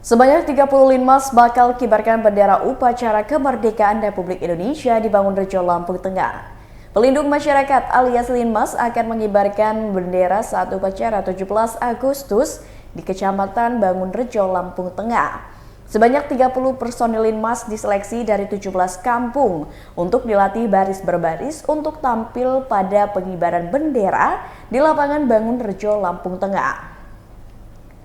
Sebanyak 30 linmas bakal kibarkan bendera upacara kemerdekaan Republik Indonesia di Bangunrejo, Lampung Tengah. Pelindung masyarakat alias linmas akan mengibarkan bendera saat upacara 17 Agustus di Kecamatan Bangunrejo, Lampung Tengah. Sebanyak 30 personil linmas diseleksi dari 17 kampung untuk dilatih baris berbaris untuk tampil pada pengibaran bendera di lapangan Bangunrejo, Lampung Tengah.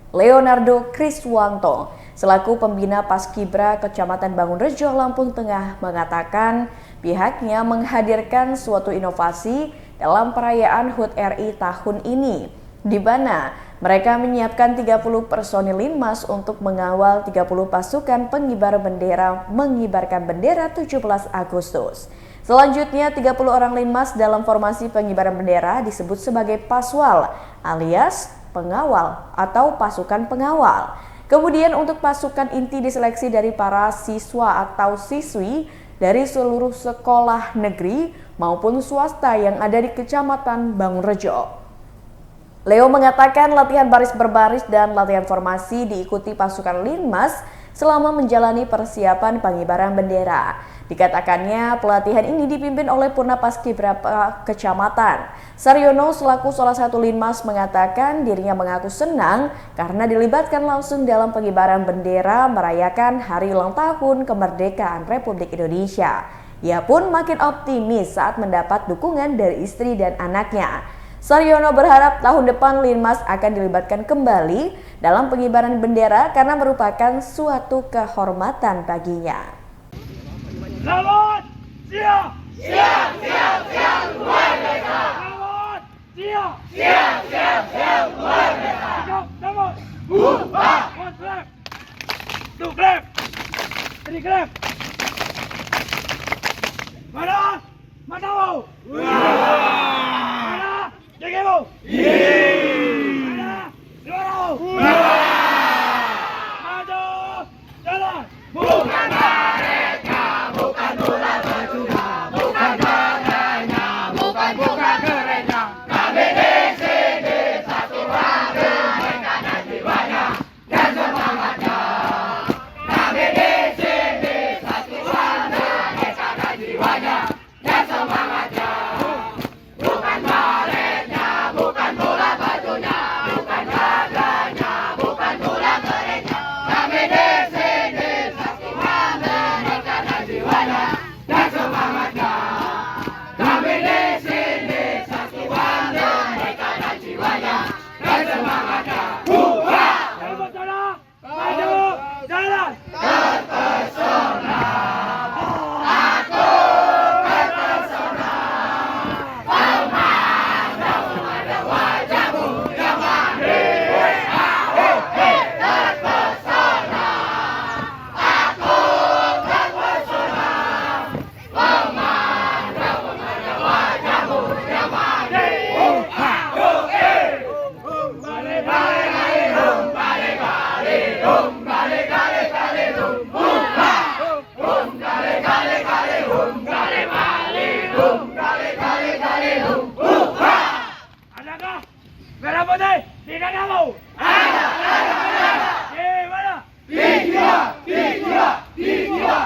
Leonardo Kriswanto, selaku pembina Paskibra Kecamatan Bangunrejo, Lampung Tengah, mengatakan pihaknya menghadirkan suatu inovasi dalam perayaan HUT RI tahun ini, di mana mereka menyiapkan 30 personil linmas untuk mengawal 30 pasukan pengibar bendera mengibarkan bendera 17 Agustus. Selanjutnya, 30 orang linmas dalam formasi pengibaran bendera disebut sebagai paswal alias pengawal atau pasukan pengawal. Kemudian untuk pasukan inti diseleksi dari para siswa atau siswi dari seluruh sekolah negeri maupun swasta yang ada di Kecamatan Bangunrejo. Leo mengatakan latihan baris berbaris dan latihan formasi diikuti pasukan linmas selama menjalani persiapan pengibaran bendera. Dikatakannya pelatihan ini dipimpin oleh Purna Paskibra Kecamatan. Saryono selaku salah satu linmas mengatakan dirinya mengaku senang karena dilibatkan langsung dalam pengibaran bendera merayakan hari ulang tahun kemerdekaan Republik Indonesia. Ia pun makin optimis saat mendapat dukungan dari istri dan anaknya. Saryono berharap tahun depan linmas akan dilibatkan kembali dalam pengibaran bendera karena merupakan suatu kehormatan baginya. Selamat siap! Siap, siap, siap, merdeka! Selamat siap! Siap, siap, siap, merdeka! Siap, selamat! Buah! One clap! Two clap! Three clap! Mana? Matamu! Mana? Jagimu! Mana? Suaramu! Maju! Jalan! Bukan mereka, bukan bola bajunya, bukan badannya, bukan kerennya. Kami di sini satu hati, mereka dan jiwanya dan semangatnya. Kami di sini satu hati, mereka dan jiwanya dan semangatnya. Bukan baletnya, bukan bola bajunya, bukan badannya, bukan bola kerennya. Kami di sini satu hati, mereka dan jiwanya dan semangatnya. Kami di sini satu hati, mereka dan jiwanya dan semangatnya. Buah! Selamat jalan! Maju! Jalan! Terpesona, aku terpesona. Memandang ada wajahmu yang manis. Terpesona, aku terpesona. Memandang ada wajahmu yang manis. Balik, balik, balik, balik, balik, balik, balik, balik, kali kali kali kali kali kali Adakah merah putih di kamu? ada Di mana? di jiwa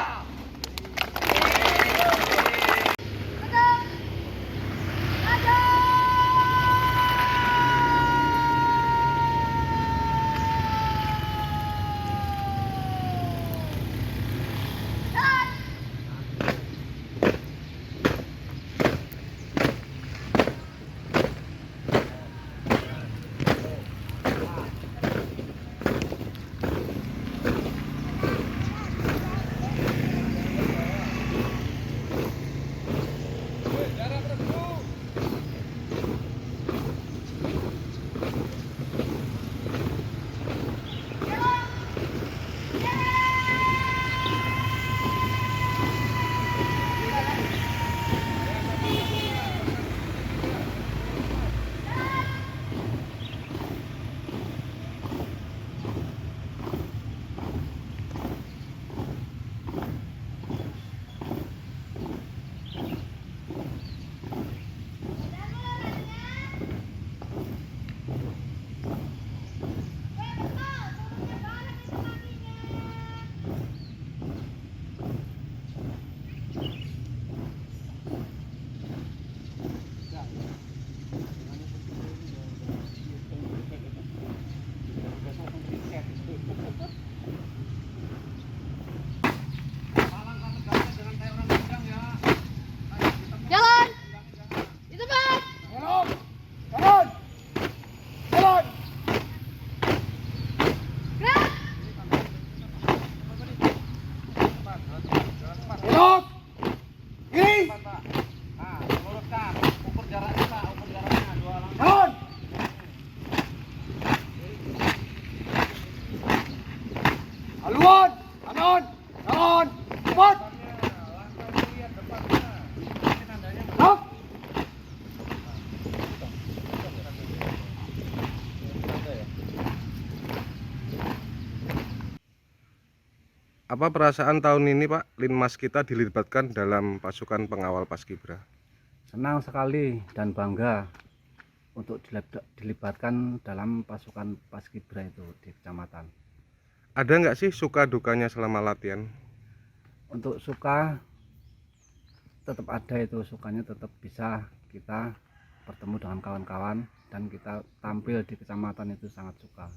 Haluan, kanan, kanan, cepat. Stop. Apa perasaan tahun ini Pak, Linmas kita dilibatkan dalam pasukan pengawal Paskibra? Senang sekali dan bangga untuk dilibatkan dalam pasukan Paskibra itu di kecamatan. Ada nggak sih suka dukanya selama latihan? Untuk suka tetap ada, itu sukanya tetap bisa kita bertemu dengan kawan-kawan dan kita tampil di kecamatan itu sangat suka.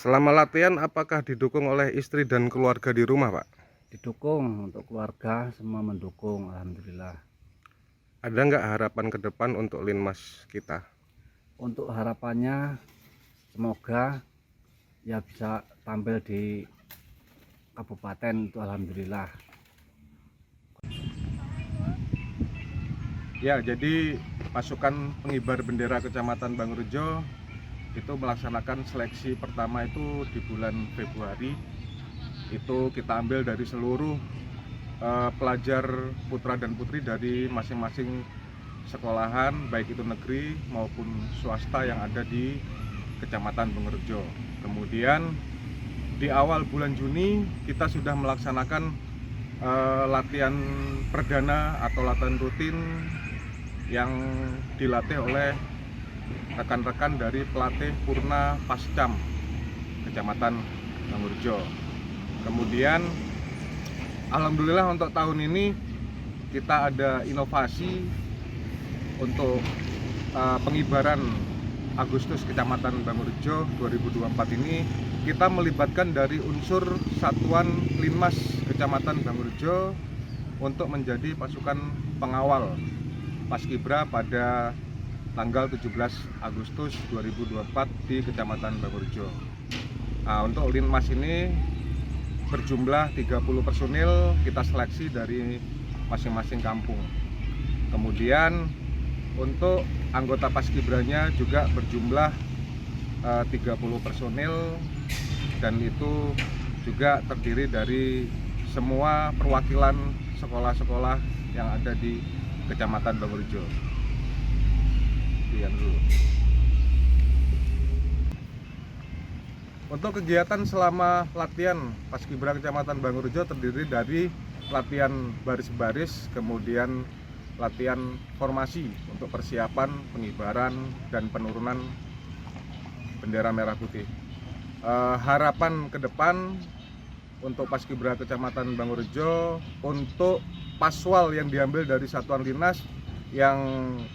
Selama latihan apakah didukung oleh istri dan keluarga di rumah Pak? Didukung, untuk keluarga semua mendukung, alhamdulillah. Ada nggak harapan ke depan untuk Linmas kita? Untuk harapannya semoga ya bisa tampil di kabupaten itu, alhamdulillah. Ya, jadi pasukan pengibar bendera Kecamatan Bangurejo itu melaksanakan seleksi pertama itu di bulan Februari. Itu kita ambil dari seluruh pelajar putra dan putri dari masing-masing sekolahan, baik itu negeri maupun swasta yang ada di Kecamatan Bangurejo. Kemudian di awal bulan Juni kita sudah melaksanakan latihan perdana atau latihan rutin yang dilatih oleh rekan-rekan dari pelatih Purna Pascam Kecamatan Bangurejo. Kemudian alhamdulillah untuk tahun ini kita ada inovasi untuk pengibaran Agustus Kecamatan Bangurejo 2024 ini. Kita melibatkan dari unsur Satuan Linmas Kecamatan Bangurejo untuk menjadi pasukan pengawal Paskibra pada tanggal 17 Agustus 2024 di Kecamatan Bangurejo. Nah, untuk Linmas ini berjumlah 30 personil, kita seleksi dari masing-masing kampung. Kemudian untuk anggota Paskibranya juga berjumlah 30 personil, dan itu juga terdiri dari semua perwakilan sekolah-sekolah yang ada di Kecamatan Bangurejo. Dulu. Untuk kegiatan selama latihan Paskibra Kecamatan Bangurejo terdiri dari latihan baris-baris, kemudian latihan formasi untuk persiapan pengibaran dan penurunan bendera merah putih. Harapan ke depan untuk Paskibra Kecamatan Bangurejo, untuk paswal yang diambil dari Satuan Linmas yang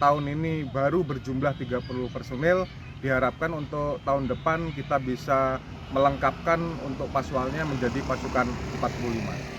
tahun ini baru berjumlah 30 personil, diharapkan untuk tahun depan kita bisa melengkapkan untuk paswalnya menjadi pasukan 45.